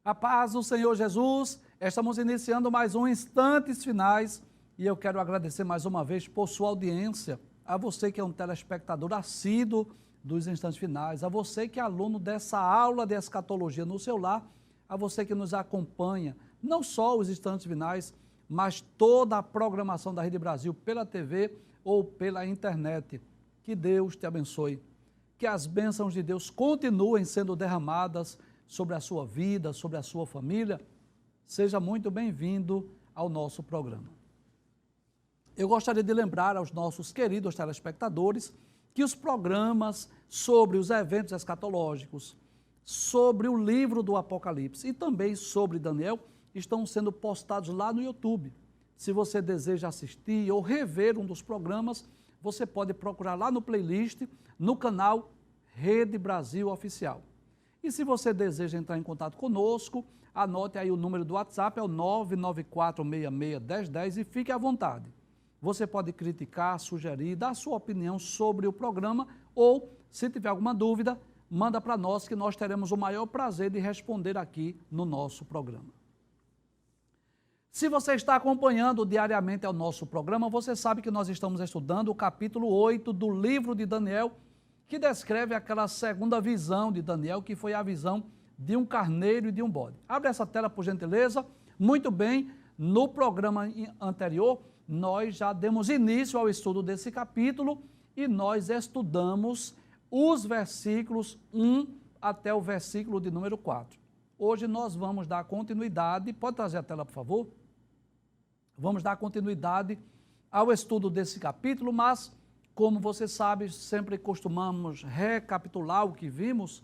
A paz do Senhor Jesus, estamos iniciando mais um Instantes Finais e eu quero agradecer mais uma vez por sua audiência, a você que é um telespectador assíduo dos Instantes Finais, a você que é aluno dessa aula de escatologia no seu lar, a você que nos acompanha, não só os Instantes Finais, mas toda a programação da Rede Brasil pela TV ou pela internet. Que Deus te abençoe, que as bênçãos de Deus continuem sendo derramadas sobre a sua vida, sobre a sua família. Seja muito bem-vindo ao nosso programa. Eu gostaria de lembrar aos nossos queridos telespectadores que os programas sobre os eventos escatológicos, sobre o livro do Apocalipse e também sobre Daniel estão sendo postados lá no YouTube. Se você deseja assistir ou rever um dos programas, você pode procurar lá no playlist, no canal Rede Brasil Oficial. E se você deseja entrar em contato conosco, anote aí o número do WhatsApp, é o 994661010 e fique à vontade. Você pode criticar, sugerir, dar sua opinião sobre o programa ou, se tiver alguma dúvida, manda para nós que nós teremos o maior prazer de responder aqui no nosso programa. Se você está acompanhando diariamente o nosso programa, você sabe que nós estamos estudando o capítulo 8 do livro de Daniel, que descreve aquela segunda visão de Daniel, que foi a visão de um carneiro e de um bode. Abre essa tela, por gentileza. Muito bem, no programa anterior, nós já demos início ao estudo desse capítulo e nós estudamos os versículos 1 até o versículo de número 4. Hoje nós vamos dar continuidade, pode trazer a tela, por favor? Vamos dar continuidade ao estudo desse capítulo, mas como você sabe, sempre costumamos recapitular o que vimos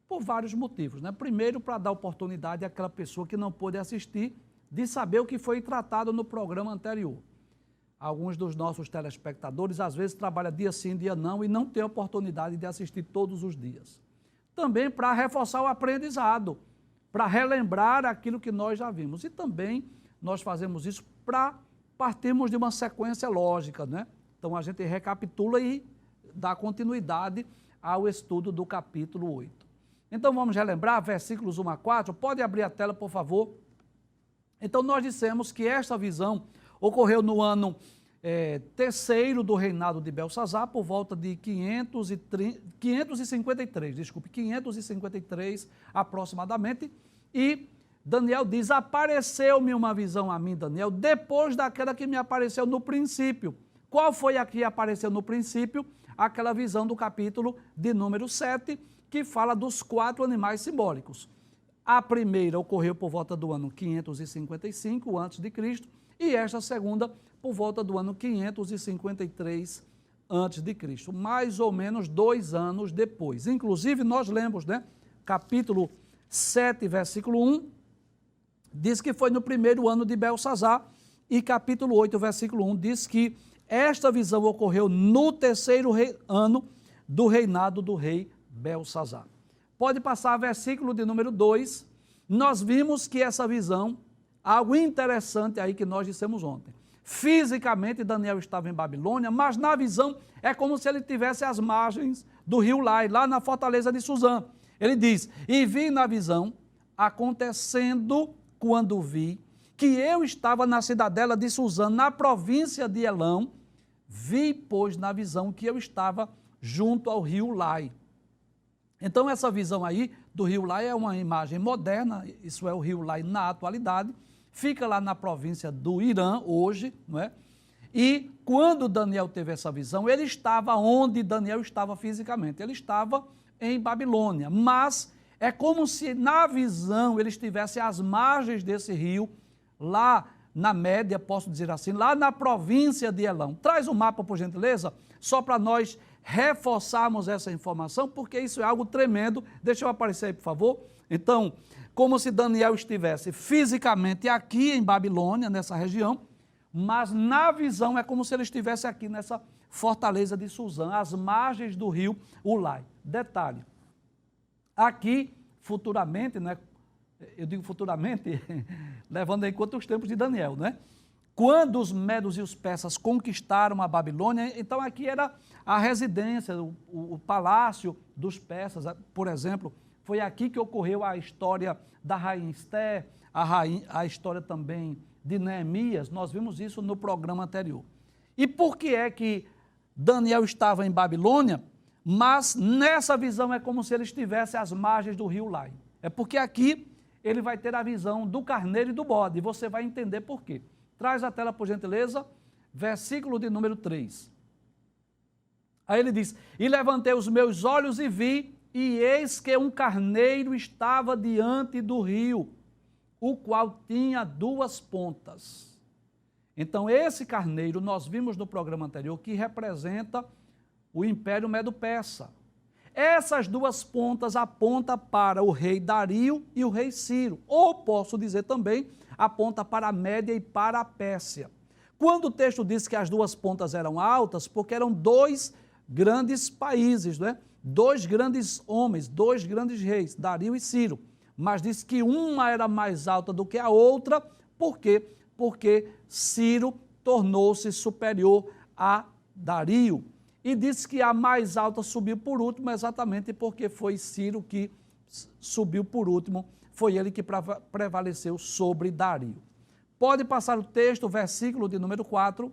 por vários motivos, né? Primeiro, para dar oportunidade àquela pessoa que não pôde assistir, de saber o que foi tratado no programa anterior. Alguns dos nossos telespectadores, às vezes, trabalham dia sim, dia não, e não tem oportunidade de assistir todos os dias. Também para reforçar o aprendizado, para relembrar aquilo que nós já vimos. E também nós fazemos isso para partirmos de uma sequência lógica, né? Então, a gente recapitula e dá continuidade ao estudo do capítulo 8. Então, vamos relembrar versículos 1 a 4. Pode abrir a tela, por favor. Então, nós dissemos que esta visão ocorreu no ano terceiro do reinado de Belsazar, por volta de 553 aproximadamente. E Daniel diz, apareceu-me uma visão a mim, Daniel, depois daquela que me apareceu no princípio. Qual foi a que apareceu no princípio? Aquela visão do capítulo de número 7, que fala dos 4 animais simbólicos. A primeira ocorreu por volta do ano 555 a.C., e esta segunda por volta do ano 553 a.C., mais ou menos 2 anos depois. Inclusive, nós lemos, né? Capítulo 7, versículo 1, diz que foi no primeiro ano de Belsazar, e capítulo 8, versículo 1, diz que esta visão ocorreu no terceiro ano do reinado do rei Belsazar. Pode passar versículo de número 2. Nós vimos que essa visão, algo interessante aí que nós dissemos ontem. Fisicamente, Daniel estava em Babilônia, mas na visão é como se ele estivesse às margens do rio Lai, lá na fortaleza de Suzã. Ele diz, e vi na visão, acontecendo quando vi, que eu estava na cidadela de Suzã, na província de Elão, vi, pois, na visão que eu estava junto ao rio Lai. Então, essa visão aí do rio Lai é uma imagem moderna, isso é o rio Lai na atualidade, fica lá na província do Irã, hoje, não é? E quando Daniel teve essa visão, ele estava onde Daniel estava fisicamente, ele estava em Babilônia, mas é como se na visão ele estivesse às margens desse rio, lá na Média, posso dizer assim, lá na província de Elão. Traz o mapa, por gentileza, só para nós reforçarmos essa informação, porque isso é algo tremendo. Deixa eu aparecer aí, por favor. Então, como se Daniel estivesse fisicamente aqui em Babilônia, nessa região, mas na visão é como se ele estivesse aqui nessa fortaleza de Suzã, às margens do rio Ulai. Detalhe, aqui, futuramente, né? Eu digo futuramente, levando em conta os tempos de Daniel, né? Quando os medos e os persas conquistaram a Babilônia, então aqui era a residência, o palácio dos persas, por exemplo, Foi aqui que ocorreu a história da rainha Esther, a história também de Neemias. Nós vimos isso no programa anterior. E por que é que Daniel estava em Babilônia, mas nessa visão é como se ele estivesse às margens do rio Lai? É porque aqui ele vai ter a visão do carneiro e do bode, e você vai entender por quê. Traz a tela, por gentileza, versículo de número 3. Aí ele diz, e levantei os meus olhos e vi, e eis que um carneiro estava diante do rio, o qual tinha 2 pontas. Então, esse carneiro, nós vimos no programa anterior, que representa o Império Medo-Persa. Essas 2 pontas apontam para o rei Dario e o rei Ciro, ou posso dizer também, aponta para a Média e para a Pérsia. Quando o texto diz que as 2 pontas eram altas, porque eram 2 grandes países, não é? 2 grandes homens, 2 grandes reis, Dario e Ciro. Mas diz que uma era mais alta do que a outra, por quê? Porque Ciro tornou-se superior a Dario. E diz que a mais alta subiu por último, exatamente porque foi Ciro que subiu por último, foi ele que prevaleceu sobre Dario. Pode passar o texto, o versículo de número 4.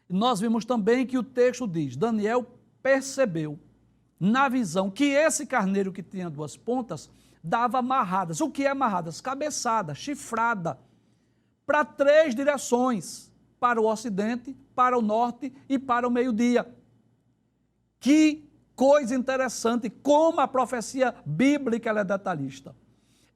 Nós vimos também que o texto diz, Daniel percebeu na visão que esse carneiro que tinha 2 pontas dava amarradas. O que é amarradas? Cabeçada, chifrada, para 3 direções, para o ocidente, para o norte e para o meio-dia. Que coisa interessante, como a profecia bíblica ela é detalhista.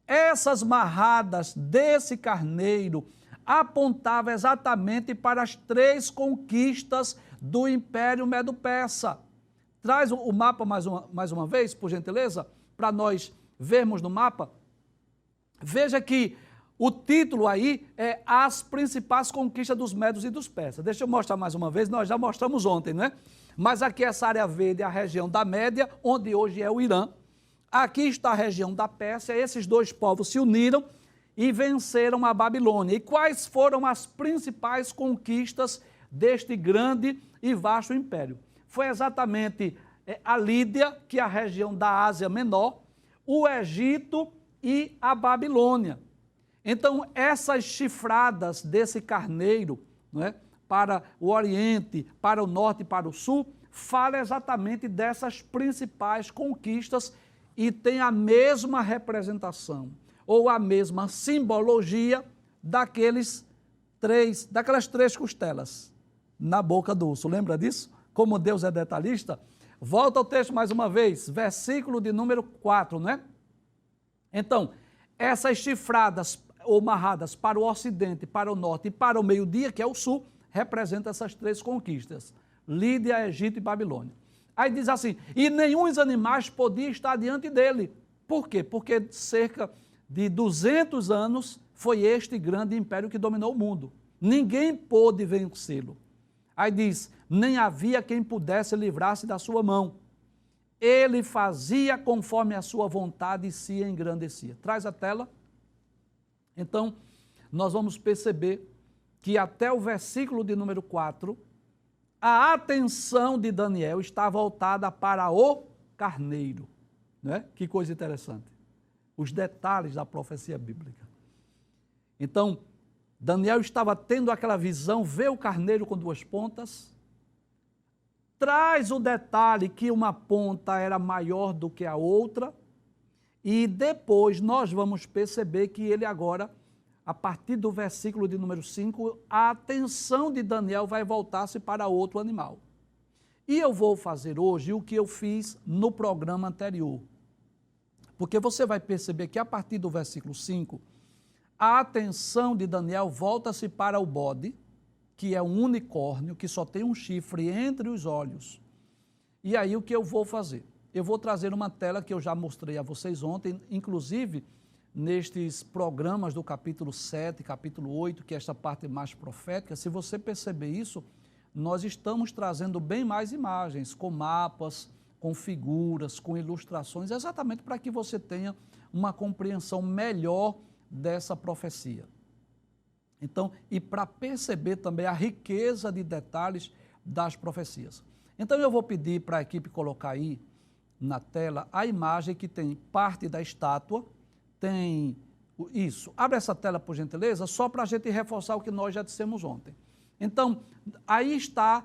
Essas marradas desse carneiro apontavam exatamente para as 3 conquistas do Império Medo-Persa. Traz o mapa mais uma vez, por gentileza, para nós vermos no mapa. Veja que o título aí é As Principais Conquistas dos Medos e dos Persas. Deixa eu mostrar mais uma vez, nós já mostramos ontem, não é? Mas aqui essa área verde é a região da Média, onde hoje é o Irã. Aqui está a região da Pérsia, esses 2 povos se uniram e venceram a Babilônia. E quais foram as principais conquistas deste grande e vasto império? Foi exatamente a Lídia, que é a região da Ásia Menor, o Egito e a Babilônia. Então, essas chifradas desse carneiro, não é, para o Oriente, para o Norte e para o Sul, fala exatamente dessas principais conquistas e tem a mesma representação ou a mesma simbologia daquelas 3 costelas na boca do urso. Lembra disso? Como Deus é detalhista? Volta ao texto mais uma vez, versículo de número 4, não é? Então, essas chifradas ou marradas para o ocidente, para o norte e para o meio-dia, que é o sul, representam essas 3 conquistas, Lídia, Egito e Babilônia. Aí diz assim, e nenhum dos animais podia estar diante dele. Por quê? Porque cerca de 200 anos foi este grande império que dominou o mundo. Ninguém pôde vencê-lo. Aí diz, nem havia quem pudesse livrar-se da sua mão. Ele fazia conforme a sua vontade e se engrandecia. Traz a tela. Então, nós vamos perceber que até o versículo de número 4, a atenção de Daniel está voltada para o carneiro. Né? Que coisa interessante. Os detalhes da profecia bíblica. Então, Daniel estava tendo aquela visão, vê o carneiro com 2 pontas, traz o detalhe que uma ponta era maior do que a outra, e depois nós vamos perceber que ele agora, a partir do versículo de número 5, a atenção de Daniel vai voltar-se para outro animal. E eu vou fazer hoje o que eu fiz no programa anterior, porque você vai perceber que a partir do versículo 5, a atenção de Daniel volta-se para o bode, que é um unicórnio, que só tem um chifre entre os olhos. E aí o que eu vou fazer? Eu vou trazer uma tela que eu já mostrei a vocês ontem, inclusive nestes programas do capítulo 7, capítulo 8, que é esta parte mais profética. Se você perceber isso, nós estamos trazendo bem mais imagens, com mapas, com figuras, com ilustrações, exatamente para que você tenha uma compreensão melhor dessa profecia. Então, e para perceber também a riqueza de detalhes das profecias. Então, eu vou pedir para a equipe colocar aí na tela a imagem que tem parte da estátua, tem isso. Abre essa tela, por gentileza, só para a gente reforçar o que nós já dissemos ontem. Então, aí está,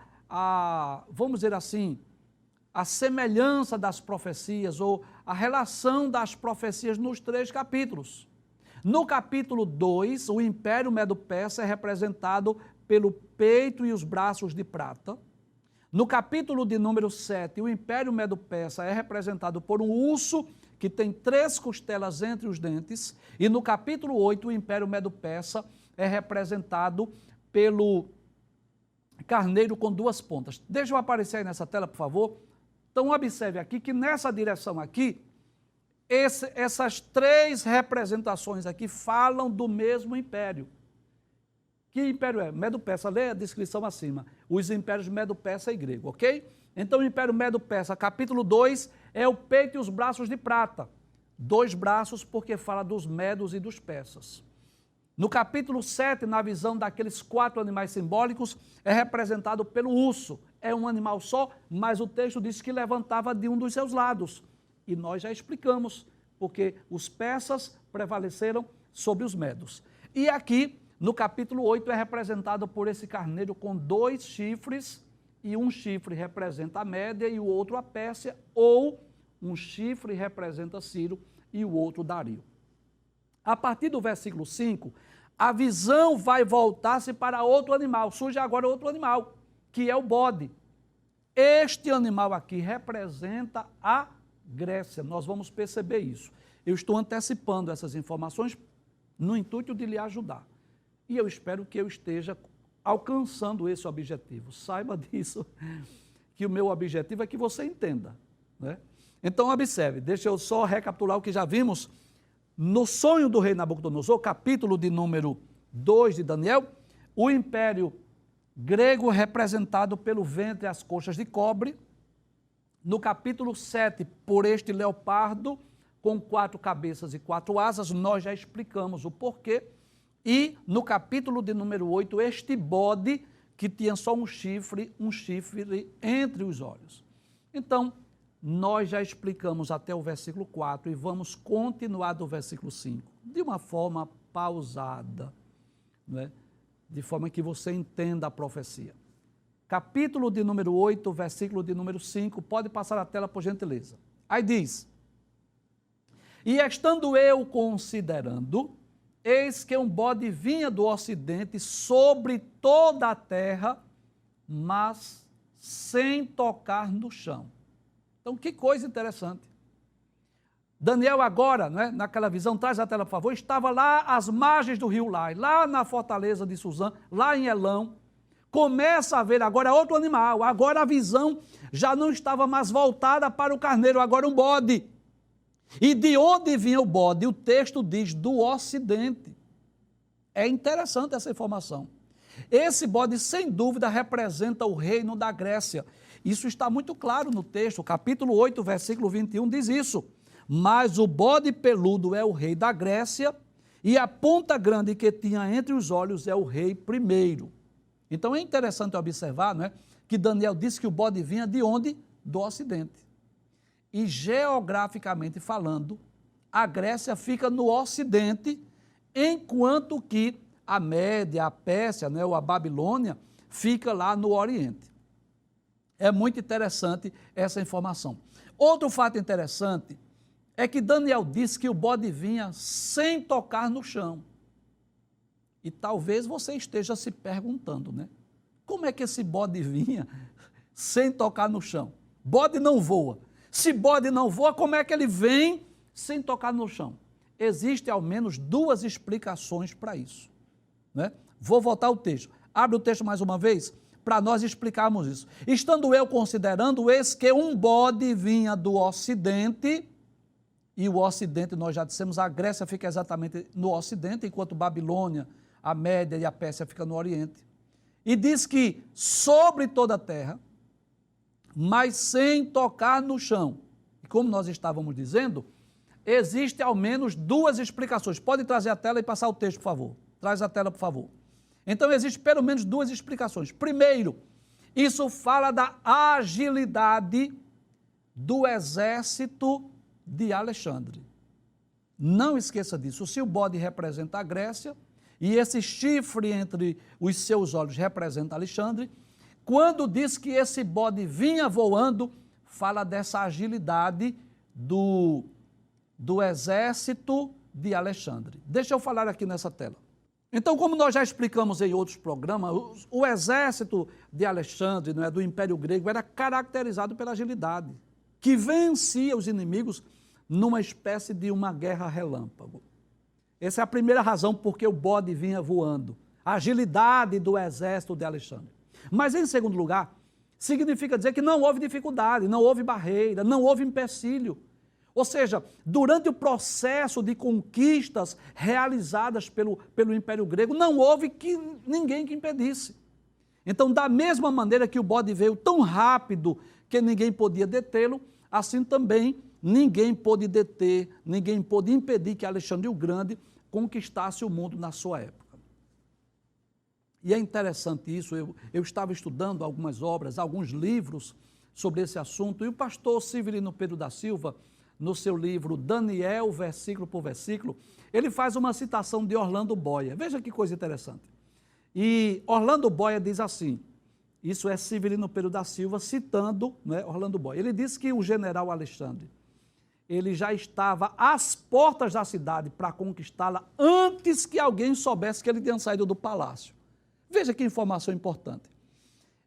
vamos dizer assim, a semelhança das profecias ou a relação das profecias nos 3 capítulos. No capítulo 2, o Império Medo-Persa é representado pelo peito e os braços de prata. No capítulo de número 7, o Império Medo-Persa é representado por um urso que tem 3 costelas entre os dentes. E no capítulo 8, o Império Medo-Persa é representado pelo carneiro com 2 pontas. Deixa eu aparecer aí nessa tela, por favor. Então, observe aqui que nessa direção aqui, essas 3 representações aqui falam do mesmo império. Que império é? Medo-Persa, lê a descrição acima. Os impérios Medo-Persa e grego, ok? Então, o Império Medo-Persa, capítulo 2, é o peito e os braços de prata. 2 braços porque fala dos medos e dos persas. No capítulo 7, na visão daqueles 4 animais simbólicos, é representado pelo urso. É um animal só, mas o texto diz que levantava de um dos seus lados. E nós já explicamos, porque os persas prevaleceram sobre os medos. E aqui, no capítulo 8, é representado por esse carneiro com 2 chifres, e um chifre representa a Média e o outro a Pérsia, ou um chifre representa Ciro e o outro Dario. A partir do versículo 5, a visão vai voltar-se para outro animal. Surge agora outro animal, que é o bode. Este animal aqui representa a Grécia. Nós vamos perceber isso. Eu estou antecipando essas informações no intuito de lhe ajudar. E eu espero que eu esteja alcançando esse objetivo. Saiba disso, que o meu objetivo é que você entenda, né? Então, observe, deixa eu só recapitular o que já vimos. No sonho do rei Nabucodonosor, capítulo de número 2 de Daniel, o império grego representado pelo ventre e as coxas de cobre. No capítulo 7, por este leopardo, com 4 cabeças e 4 asas, nós já explicamos o porquê. E no capítulo de número 8, este bode que tinha só um chifre entre os olhos. Então, nós já explicamos até o versículo 4 e vamos continuar do versículo 5, de uma forma pausada, né? De forma que você entenda a profecia. Capítulo de número 8, versículo de número 5, pode passar a tela por gentileza. Aí diz: e estando eu considerando, eis que um bode vinha do ocidente sobre toda a terra, mas sem tocar no chão. Então, que coisa interessante. Daniel agora, né, naquela visão, traz a tela, por favor, estava lá às margens do rio Lai, lá na fortaleza de Suzã, lá em Elão. Começa a ver agora outro animal. Agora a visão já não estava mais voltada para o carneiro, agora um bode. E de onde vinha o bode? O texto diz do ocidente. É interessante essa informação. Esse bode, sem dúvida, representa o reino da Grécia. Isso está muito claro no texto. Capítulo 8, versículo 21 diz isso. Mas o bode peludo é o rei da Grécia, e a ponta grande que tinha entre os olhos é o rei primeiro. Então é interessante observar, não é, que Daniel disse que o bode vinha de onde? Do ocidente. E geograficamente falando, a Grécia fica no ocidente, enquanto que a Média, a Pérsia, né, ou a Babilônia, fica lá no oriente. É muito interessante essa informação. Outro fato interessante é que Daniel disse que o bode vinha sem tocar no chão. E talvez você esteja se perguntando, né? Como é que esse bode vinha sem tocar no chão? Bode não voa. Se bode não voa, como é que ele vem sem tocar no chão? Existem ao menos 2 explicações para isso, né? Vou voltar ao texto. Abre o texto mais uma vez, para nós explicarmos isso. Estando eu considerando, eis que um bode vinha do ocidente, e o ocidente, nós já dissemos, a Grécia fica exatamente no ocidente, enquanto Babilônia, a Média e a Pérsia ficam no oriente. E diz que sobre toda a terra, mas sem tocar no chão. E como nós estávamos dizendo, existe ao menos 2 explicações. Pode trazer a tela e passar o texto, por favor. Traz a tela, por favor. Então, existe pelo menos 2 explicações. Primeiro, isso fala da agilidade do exército de Alexandre. Não esqueça disso. Se o bode representa a Grécia e esse chifre entre os seus olhos representa Alexandre, quando diz que esse bode vinha voando, fala dessa agilidade do exército de Alexandre. Deixa eu falar aqui nessa tela. Então, como nós já explicamos em outros programas, o exército de Alexandre, não é, do Império Grego, era caracterizado pela agilidade, que vencia os inimigos numa espécie de uma guerra relâmpago. Essa é a primeira razão por que o bode vinha voando, a agilidade do exército de Alexandre. Mas, em segundo lugar, significa dizer que não houve dificuldade, não houve barreira, não houve empecilho. Ou seja, durante o processo de conquistas realizadas pelo Império Grego, não houve ninguém que impedisse. Então, da mesma maneira que o bode veio tão rápido que ninguém podia detê-lo, assim também ninguém pôde deter, ninguém pôde impedir que Alexandre o Grande conquistasse o mundo na sua época. E é interessante isso, eu estava estudando algumas obras, alguns livros sobre esse assunto, e o pastor Severino Pedro da Silva, no seu livro Daniel, versículo por versículo, ele faz uma citação de Orlando Boyer. Veja que coisa interessante. E Orlando Boyer diz assim, isso é Severino Pedro da Silva citando, né, Orlando Boyer. Ele diz que o general Alexandre, ele já estava às portas da cidade para conquistá-la antes que alguém soubesse que ele tinha saído do palácio. Veja que informação importante.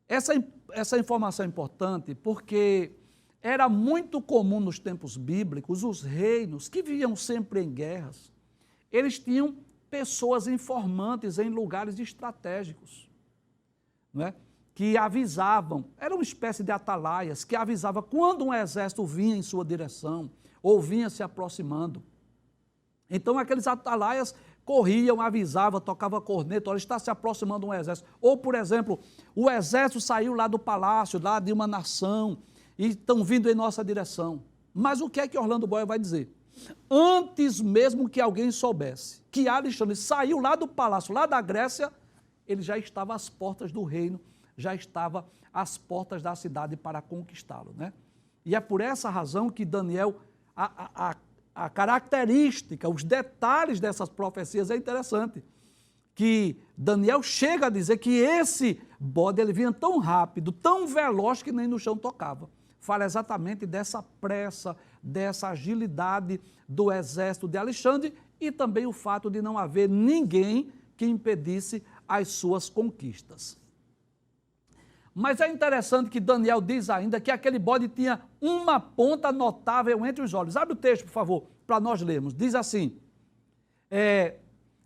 Essa informação é importante porque era muito comum nos tempos bíblicos os reinos que viviam sempre em guerras, eles tinham pessoas informantes em lugares estratégicos, não é? Que avisavam, era uma espécie de atalaias, que avisava quando um exército vinha em sua direção ou vinha se aproximando. Então aqueles atalaias corriam, avisavam, tocavam corneta, olha, está se aproximando um exército. Ou, por exemplo, o exército saiu lá do palácio, lá de uma nação, e estão vindo em nossa direção. Mas o que é que Orlando Boyer vai dizer? Antes mesmo que alguém soubesse que Alexandre saiu lá do palácio, lá da Grécia, ele já estava às portas do reino, já estava às portas da cidade para conquistá-lo, né? E é por essa razão que Daniel, a característica, os detalhes dessas profecias é interessante, que Daniel chega a dizer que esse bode ele vinha tão rápido, tão veloz que nem no chão tocava. Fala exatamente dessa pressa, dessa agilidade do exército de Alexandre e também o fato de não haver ninguém que impedisse as suas conquistas. Mas é interessante que Daniel diz ainda que aquele bode tinha uma ponta notável entre os olhos. Abre o texto, por favor, para nós lermos. Diz assim,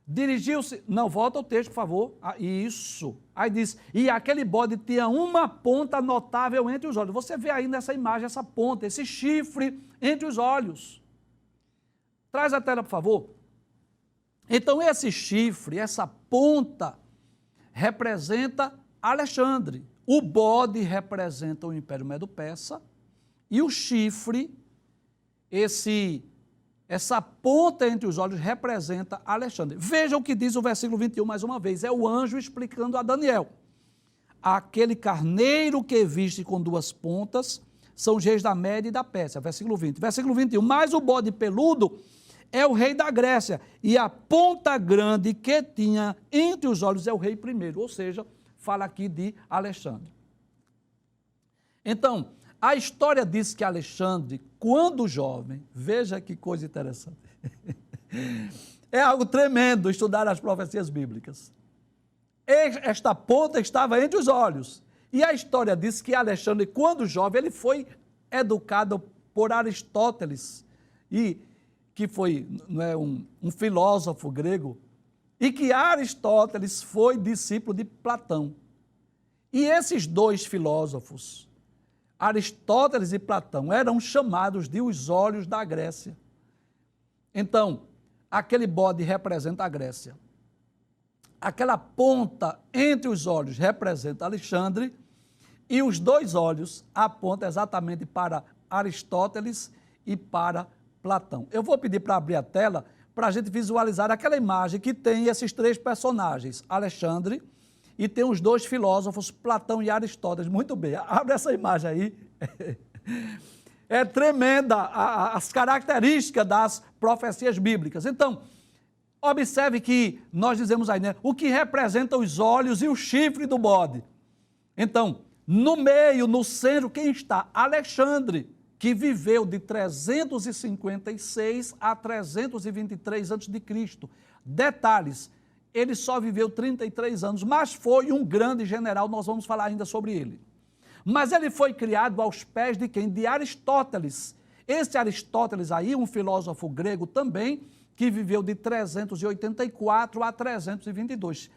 dirigiu-se... Não, volta o texto, por favor. Isso. Aí diz, e aquele bode tinha uma ponta notável entre os olhos. Você vê aí nessa imagem essa ponta, esse chifre entre os olhos. Traz a tela, por favor. Então, esse chifre, essa ponta, representa Alexandre. O bode representa o Império Medo-Persa e o chifre, essa ponta entre os olhos, representa Alexandre. Veja o que diz o versículo 21 mais uma vez, é o anjo explicando a Daniel. Aquele carneiro que viste com duas pontas são os reis da Média e da Pérsia, versículo 20. Versículo 21, mas o bode peludo é o rei da Grécia e a ponta grande que tinha entre os olhos é o rei primeiro, ou seja, fala aqui de Alexandre. Então, a história diz que Alexandre, quando jovem, veja que coisa interessante, é algo tremendo estudar as profecias bíblicas. Esta ponta estava entre os olhos. E a história diz que Alexandre, quando jovem, ele foi educado por Aristóteles, e que foi um filósofo grego, e que Aristóteles foi discípulo de Platão. E esses dois filósofos, Aristóteles e Platão, eram chamados de os olhos da Grécia. Então, aquele bode representa a Grécia. Aquela ponta entre os olhos representa Alexandre, e os dois olhos apontam exatamente para Aristóteles e para Platão. Eu vou pedir para abrir a tela para a gente visualizar aquela imagem que tem esses três personagens, Alexandre, e tem os dois filósofos, Platão e Aristóteles. Muito bem, abre essa imagem aí. É tremenda as características das profecias bíblicas. Então, observe que nós dizemos aí, né? O que representa os olhos e o chifre do bode. Então, no meio, no centro, quem está? Alexandre, que viveu de 356 a 323 a.C. Detalhes, ele só viveu 33 anos, mas foi um grande general, nós vamos falar ainda sobre ele. Mas ele foi criado aos pés de quem? De Aristóteles. Esse Aristóteles aí, um filósofo grego também, que viveu de 384 a 322.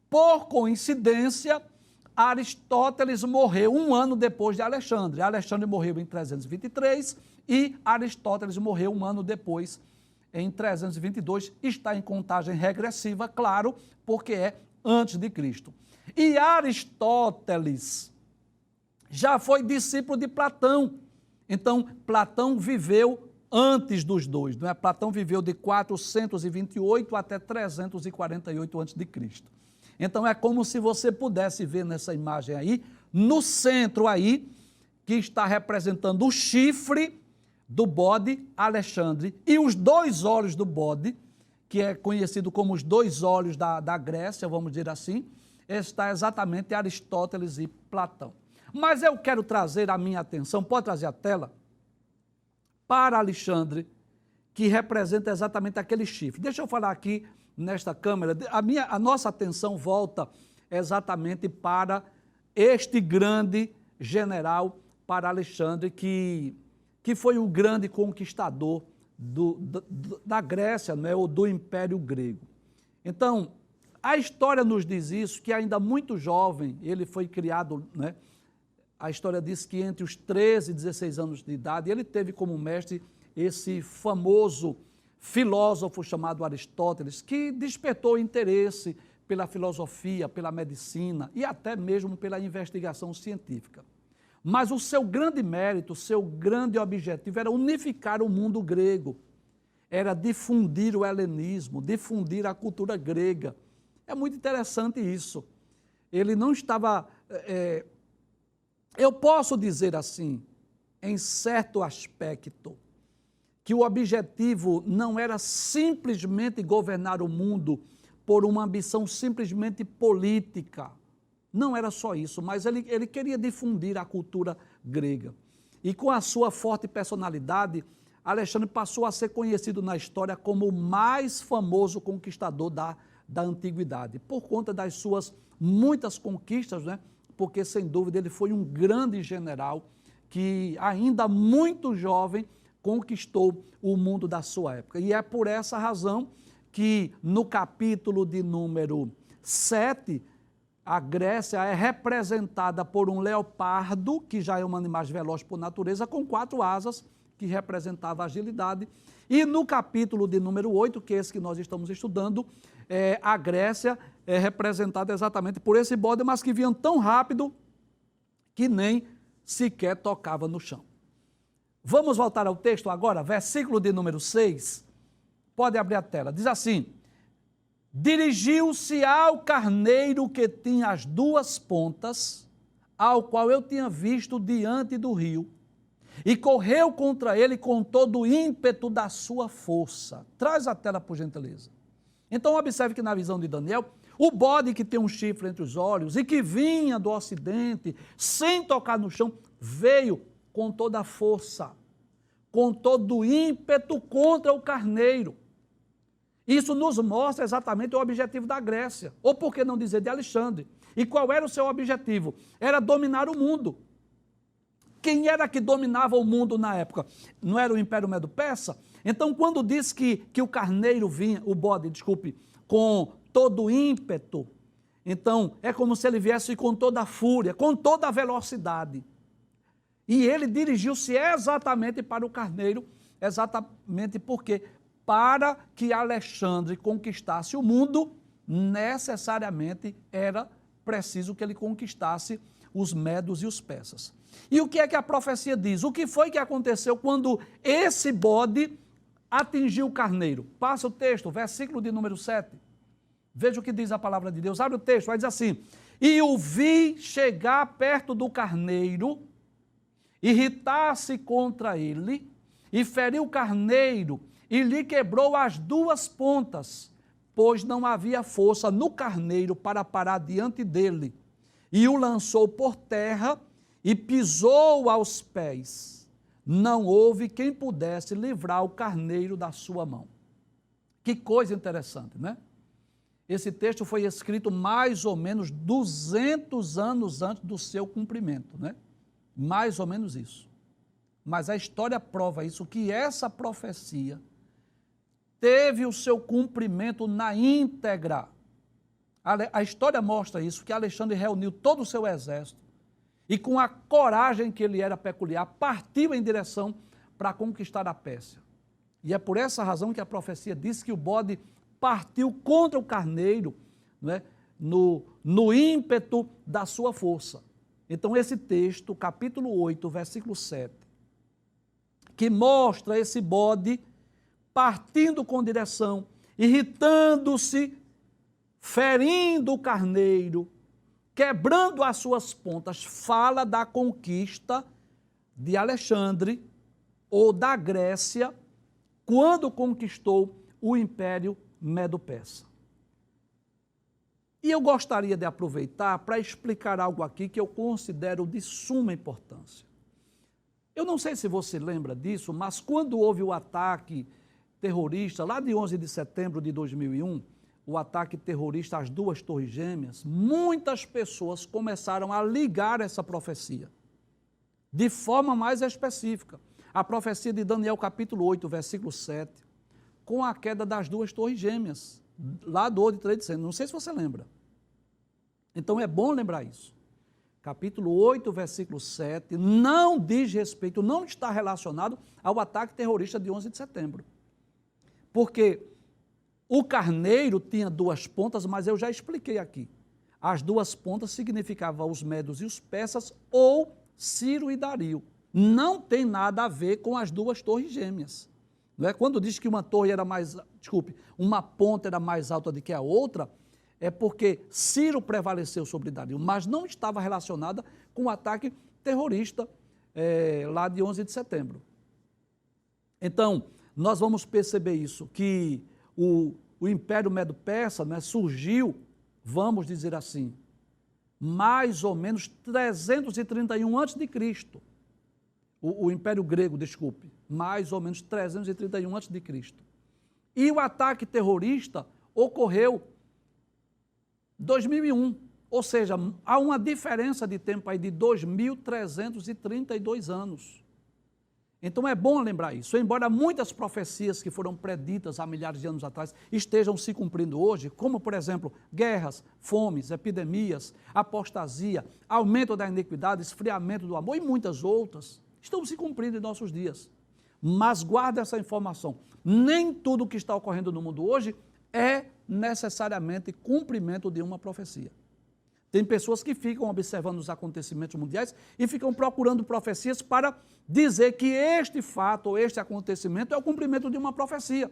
Por coincidência, Aristóteles morreu um ano depois de Alexandre. Alexandre morreu em 323 e Aristóteles morreu um ano depois, em 322. Está em contagem regressiva, claro, porque é antes de Cristo. E Aristóteles já foi discípulo de Platão. Então, Platão viveu antes dos dois, não é? Platão viveu de 428 até 348 a.C. Então, é como se você pudesse ver nessa imagem aí, no centro aí, que está representando o chifre do bode, Alexandre, e os dois olhos do bode, que é conhecido como os dois olhos da Grécia, vamos dizer assim, está exatamente Aristóteles e Platão. Mas eu quero trazer a minha atenção, pode trazer a tela, para Alexandre, que representa exatamente aquele chifre. Deixa eu falar aqui nesta câmera, a nossa atenção volta exatamente para este grande general, para Alexandre, que foi um grande conquistador da Grécia, não é? Ou do Império Grego. Então, a história nos diz isso, que ainda muito jovem, ele foi criado, né? A história diz que entre os 13 e 16 anos de idade, ele teve como mestre esse famoso filósofo chamado Aristóteles, que despertou interesse pela filosofia, pela medicina e até mesmo pela investigação científica. Mas o seu grande mérito, o seu grande objetivo era unificar o mundo grego, era difundir o helenismo, difundir a cultura grega. É muito interessante isso. Ele não estava... eu posso dizer assim, em certo aspecto, que o objetivo não era simplesmente governar o mundo por uma ambição simplesmente política. Não era só isso, mas ele queria difundir a cultura grega. E com a sua forte personalidade, Alexandre passou a ser conhecido na história como o mais famoso conquistador da antiguidade, por conta das suas muitas conquistas, né? Porque, sem dúvida, ele foi um grande general que, ainda muito jovem, conquistou o mundo da sua época. E é por essa razão que, no capítulo de número 7, a Grécia é representada por um leopardo, que já é um animal veloz por natureza, com 4 asas, que representava agilidade. E no capítulo de número 8, que é esse que nós estamos estudando, a Grécia é representada exatamente por esse bode, mas que vinha tão rápido que nem sequer tocava no chão. Vamos voltar ao texto agora, versículo de número 6. Pode abrir a tela. Diz assim: dirigiu-se ao carneiro que tinha as 2 pontas, ao qual eu tinha visto diante do rio, e correu contra ele com todo o ímpeto da sua força. Traz a tela, por gentileza. Então, observe que na visão de Daniel, o bode que tem um chifre entre os olhos e que vinha do ocidente, sem tocar no chão, veio com toda a força, com todo o ímpeto contra o carneiro. Isso nos mostra exatamente o objetivo da Grécia, ou por que não dizer de Alexandre. E qual era o seu objetivo? Era dominar o mundo. Quem era que dominava o mundo na época? Não era o Império Medo-Persa? Então, quando diz que o carneiro vinha, o bode, desculpe, com todo o ímpeto, então é como se ele viesse com toda a fúria, com toda a velocidade. E ele dirigiu-se exatamente para o carneiro, exatamente porque, para que Alexandre conquistasse o mundo, necessariamente era preciso que ele conquistasse os medos e os persas. E o que é que a profecia diz? O que foi que aconteceu quando esse bode atingiu o carneiro? Passa o texto, versículo de número 7. Veja o que diz a palavra de Deus. Abre o texto, vai dizer assim: e o vi chegar perto do carneiro, irritar-se contra ele, e feriu o carneiro, e lhe quebrou as duas pontas, pois não havia força no carneiro para parar diante dele, e o lançou por terra, e pisou aos pés. Não houve quem pudesse livrar o carneiro da sua mão. Que coisa interessante, né? Esse texto foi escrito mais ou menos 200 anos antes do seu cumprimento, né? Mais ou menos isso. Mas a história prova isso, que essa profecia teve o seu cumprimento na íntegra. A história mostra isso, que Alexandre reuniu todo o seu exército e, com a coragem que ele era peculiar, partiu em direção para conquistar a Pérsia. E é por essa razão que a profecia diz que o bode partiu contra o carneiro, não é? no ímpeto da sua força. Então esse texto, capítulo 8, versículo 7, que mostra esse bode partindo com direção, irritando-se, ferindo o carneiro, quebrando as suas pontas, fala da conquista de Alexandre, ou da Grécia, quando conquistou o Império Medo-Persa. E eu gostaria de aproveitar para explicar algo aqui que eu considero de suma importância. Eu não sei se você lembra disso, mas quando houve o ataque terrorista, lá de 11 de setembro de 2001, o ataque terrorista às duas torres gêmeas, muitas pessoas começaram a ligar essa profecia, de forma mais específica. A profecia de Daniel capítulo 8, versículo 7, com a queda das duas torres gêmeas, lá do World Trade Center. Não sei se você lembra. Então é bom lembrar isso. Capítulo 8, versículo 7, não diz respeito, não está relacionado ao ataque terrorista de 11 de setembro. Porque o carneiro tinha duas pontas, mas eu já expliquei aqui. As duas pontas significavam os medos e os persas, ou Ciro e Dario. Não tem nada a ver com as duas torres gêmeas. Não é? Quando diz que uma ponta era mais alta do que a outra, é porque Ciro prevaleceu sobre Dario, mas não estava relacionada com o ataque terrorista lá de 11 de setembro. Então, nós vamos perceber isso, que o Império Medo-Persa, né, surgiu, vamos dizer assim, mais ou menos 331 a.C. O Império Grego, desculpe, mais ou menos 331 a.C. E o ataque terrorista ocorreu em 2001, ou seja, há uma diferença de tempo aí de 2.332 anos. Então é bom lembrar isso, embora muitas profecias que foram preditas há milhares de anos atrás estejam se cumprindo hoje, como por exemplo, guerras, fomes, epidemias, apostasia, aumento da iniquidade, esfriamento do amor e muitas outras, estão se cumprindo em nossos dias. Mas guarda essa informação, nem tudo o que está ocorrendo no mundo hoje é necessariamente cumprimento de uma profecia. Tem pessoas que ficam observando os acontecimentos mundiais e ficam procurando profecias para dizer que este fato ou este acontecimento é o cumprimento de uma profecia.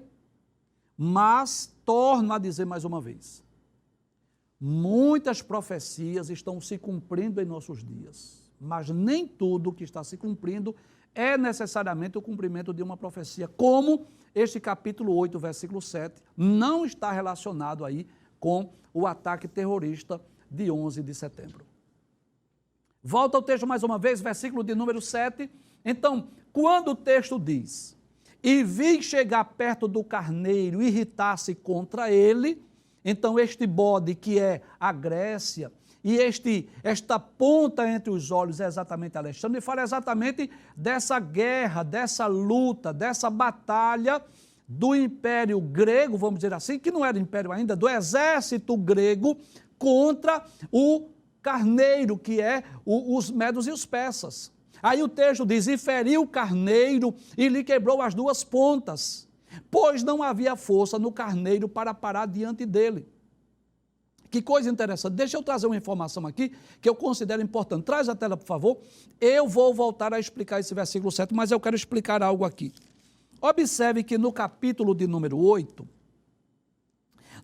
Mas, torno a dizer mais uma vez, muitas profecias estão se cumprindo em nossos dias, mas nem tudo que está se cumprindo é necessariamente o cumprimento de uma profecia, como este capítulo 8, versículo 7, não está relacionado aí com o ataque terrorista de 11 de setembro. Volta ao texto mais uma vez, versículo de número 7. Então, quando o texto diz, e vi chegar perto do carneiro, irritar-se contra ele, então este bode que é a Grécia, e esta ponta entre os olhos é exatamente Alexandre, e fala exatamente dessa guerra, dessa luta, dessa batalha do Império Grego, vamos dizer assim, que não era império ainda, do exército grego, contra o carneiro, que é os medos e os persas. Aí o texto diz, e feriu o carneiro e lhe quebrou as duas pontas, pois não havia força no carneiro para parar diante dele. Que coisa interessante. Deixa eu trazer uma informação aqui que eu considero importante. Traz a tela, por favor. Eu vou voltar a explicar esse versículo 7, mas eu quero explicar algo aqui. Observe que no capítulo de número 8,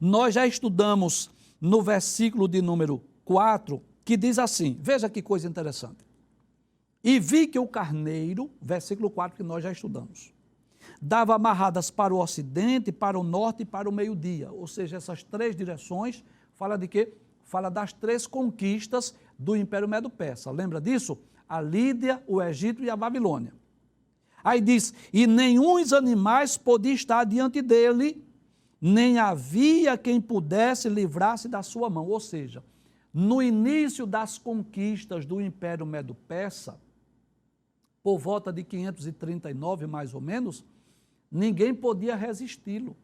nós já estudamos no versículo de número 4, que diz assim, veja que coisa interessante. E vi que o carneiro, versículo 4 que nós já estudamos, dava amarradas para o ocidente, para o norte e para o meio-dia. Ou seja, essas três direções, fala de quê? Fala das três conquistas do Império Medo-Persa. Lembra disso? A Lídia, o Egito e a Babilônia. Aí diz, e nenhum dos animais podia estar diante dele, nem havia quem pudesse livrar-se da sua mão. Ou seja, no início das conquistas do Império Medo-Persa, por volta de 539, mais ou menos, ninguém podia resisti-lo.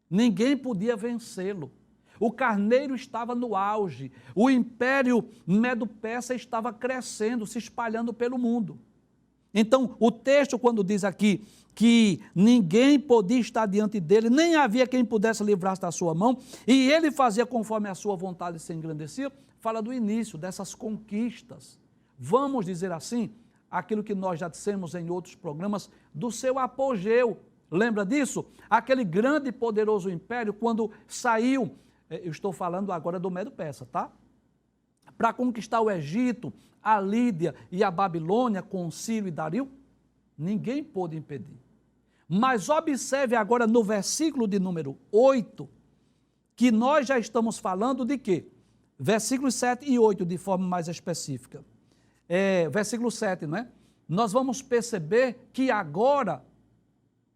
Ninguém podia vencê-lo. O carneiro estava no auge. O Império Medo-Persa estava crescendo, se espalhando pelo mundo. Então, o texto, quando diz aqui que ninguém podia estar diante dele, nem havia quem pudesse livrar-se da sua mão, e ele fazia conforme a sua vontade e se engrandecia, fala do início dessas conquistas. Vamos dizer assim, aquilo que nós já dissemos em outros programas, do seu apogeu. Lembra disso? Aquele grande e poderoso império, quando saiu, eu estou falando agora do Medo-Persa, tá? Para conquistar o Egito, a Lídia e a Babilônia, com Ciro e Dario, ninguém pôde impedir. Mas observe agora no versículo de número 8, que nós já estamos falando de quê? Versículos 7 e 8, de forma mais específica. Versículo 7, não é? Nós vamos perceber que agora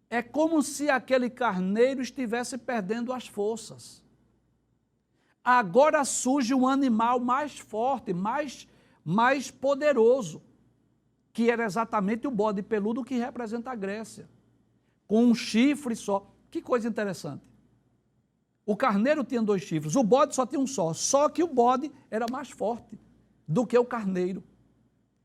é como se aquele carneiro estivesse perdendo as forças. Agora surge um animal mais forte, mais poderoso, que era exatamente o bode peludo que representa a Grécia, com um chifre só. Que coisa interessante. O carneiro tinha 2 chifres, o bode só tinha um só que o bode era mais forte do que o carneiro.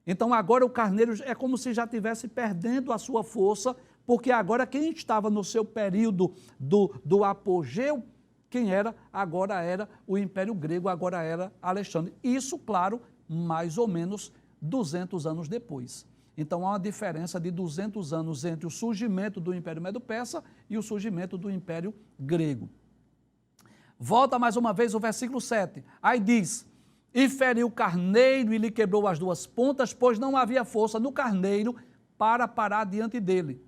Então agora o carneiro é como se já estivesse perdendo a sua força, porque agora quem estava no seu período do apogeu, quem era? Agora era o Império Grego, agora era Alexandre. Isso, claro, mais ou menos 200 anos depois. Então há uma diferença de 200 anos entre o surgimento do Império Medo-Persa e o surgimento do Império Grego. Volta mais uma vez o versículo 7. Aí diz, e feriu o carneiro e lhe quebrou as 2 pontas, pois não havia força no carneiro para parar diante dele.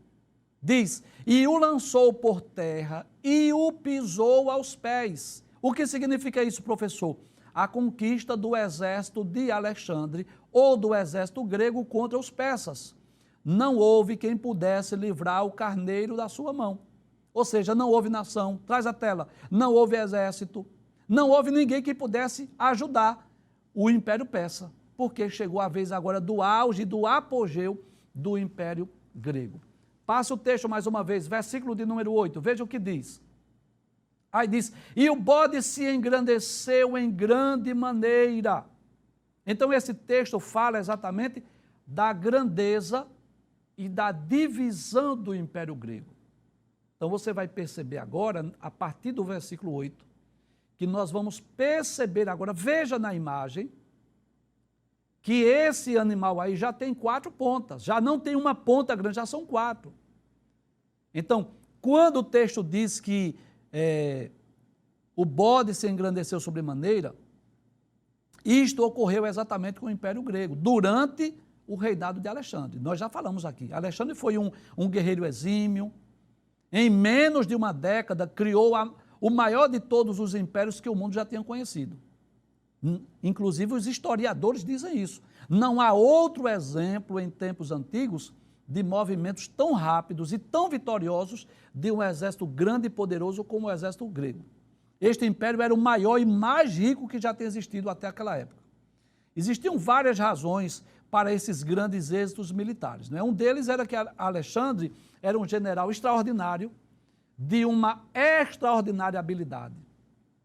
Diz, e o lançou por terra e o pisou aos pés. O que significa isso, professor? A conquista do exército de Alexandre ou do exército grego contra os persas. Não houve quem pudesse livrar o carneiro da sua mão. Ou seja, não houve nação, traz a tela, não houve exército, não houve ninguém que pudesse ajudar o Império Persa, porque chegou a vez agora do auge, do apogeu do Império Grego. Passa o texto mais uma vez, versículo de número 8, veja o que diz. Aí diz, e o bode se engrandeceu em grande maneira. Então esse texto fala exatamente da grandeza e da divisão do Império Grego. Então você vai perceber agora, a partir do versículo 8, que nós vamos perceber agora, veja na imagem, que esse animal aí já tem 4 pontas, já não tem uma ponta grande, já são 4. Então, quando o texto diz que o bode se engrandeceu sobremaneira, isto ocorreu exatamente com o Império Grego, durante o reinado de Alexandre. Nós já falamos aqui, Alexandre foi um guerreiro exímio, em menos de uma década criou o maior de todos os impérios que o mundo já tinha conhecido. Inclusive os historiadores dizem isso. Não há outro exemplo em tempos antigos de movimentos tão rápidos e tão vitoriosos de um exército grande e poderoso como o exército grego. Este império era o maior e mais rico que já tinha existido até aquela época. Existiam várias razões para esses grandes êxitos militares, né? Um deles era que Alexandre era um general extraordinário, de uma extraordinária habilidade,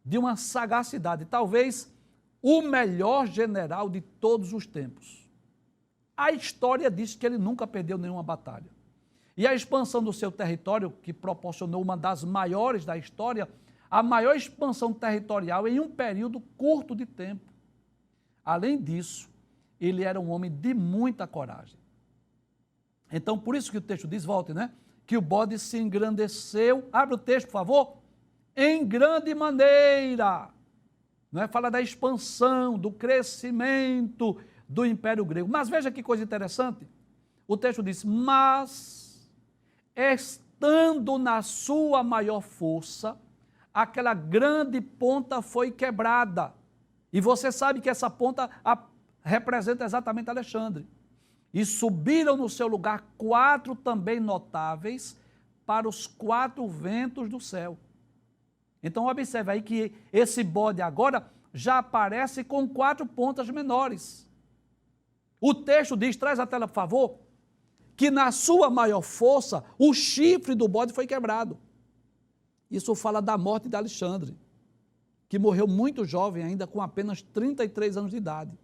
de uma sagacidade, talvez o melhor general de todos os tempos. A história diz que ele nunca perdeu nenhuma batalha. E a expansão do seu território, que proporcionou uma das maiores da história, a maior expansão territorial em um período curto de tempo. Além disso, ele era um homem de muita coragem. Então, por isso que o texto diz, volte, né? Que o bode se engrandeceu, abre o texto, por favor, em grande maneira. Não é? Fala da expansão, do crescimento do Império Grego. Mas veja que coisa interessante. O texto diz, mas estando na sua maior força, aquela grande ponta foi quebrada. E você sabe que essa ponta representa exatamente Alexandre. E subiram no seu lugar 4 também notáveis para os 4 ventos do céu. Então observe aí que esse bode agora já aparece com 4 pontas menores. O texto diz, traz a tela por favor, que na sua maior força o chifre do bode foi quebrado. Isso fala da morte de Alexandre, que morreu muito jovem ainda, com apenas 33 anos de idade.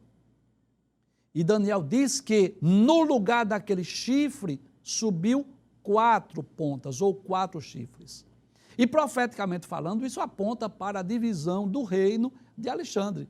E Daniel diz que no lugar daquele chifre subiu 4 pontas ou 4 chifres. E profeticamente falando, isso aponta para a divisão do reino de Alexandre.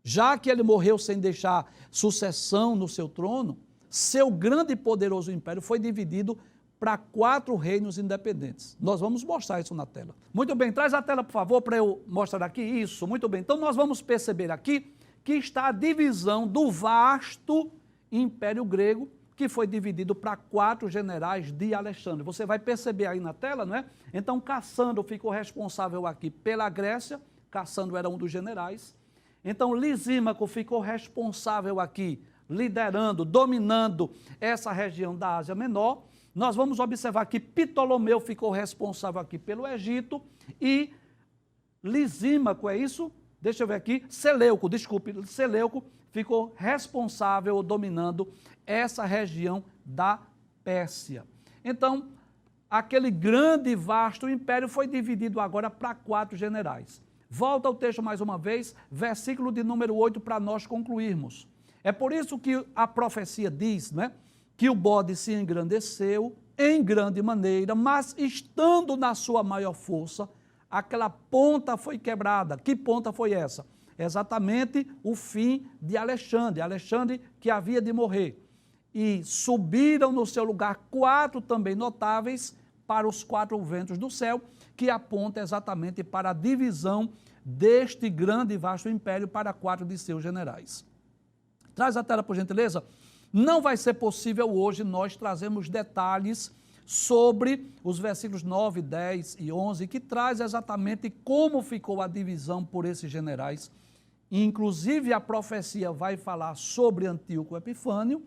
Já que ele morreu sem deixar sucessão no seu trono, seu grande e poderoso império foi dividido para 4 reinos independentes. Nós vamos mostrar isso na tela. Muito bem, traz a tela, por favor, para eu mostrar aqui. Isso, muito bem. Então nós vamos perceber aqui que está a divisão do vasto Império Grego, que foi dividido para 4 generais de Alexandre. Você vai perceber aí na tela, não é? Então Cassandro ficou responsável aqui pela Grécia, Cassandro era um dos generais. Então Lisímaco ficou responsável aqui, liderando, dominando essa região da Ásia Menor. Nós vamos observar que Ptolomeu ficou responsável aqui pelo Egito e Lisímaco, é isso? Deixa eu ver aqui, Seleuco ficou responsável, dominando essa região da Pérsia. Então, aquele grande e vasto império foi dividido agora para 4 generais. Volta ao texto mais uma vez, versículo de número 8, para nós concluirmos. É por isso que a profecia diz, né, que o bode se engrandeceu em grande maneira, mas estando na sua maior força, aquela ponta foi quebrada. Que ponta foi essa? Exatamente o fim de Alexandre, Alexandre que havia de morrer. E subiram no seu lugar 4 também notáveis para os 4 ventos do céu, que aponta exatamente para a divisão deste grande e vasto império para 4 de seus generais. Traz a tela, por gentileza. Não vai ser possível hoje nós trazermos detalhes sobre os versículos 9, 10 e 11, que traz exatamente como ficou a divisão por esses generais. Inclusive, a profecia vai falar sobre Antíoco Epifânio,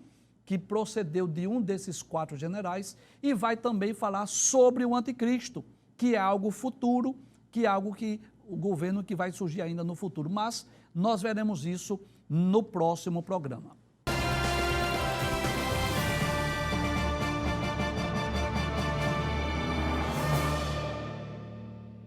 que procedeu de um desses 4 generais, e vai também falar sobre o anticristo, que é algo futuro, que é algo que o governo que vai surgir ainda no futuro. Mas nós veremos isso no próximo programa.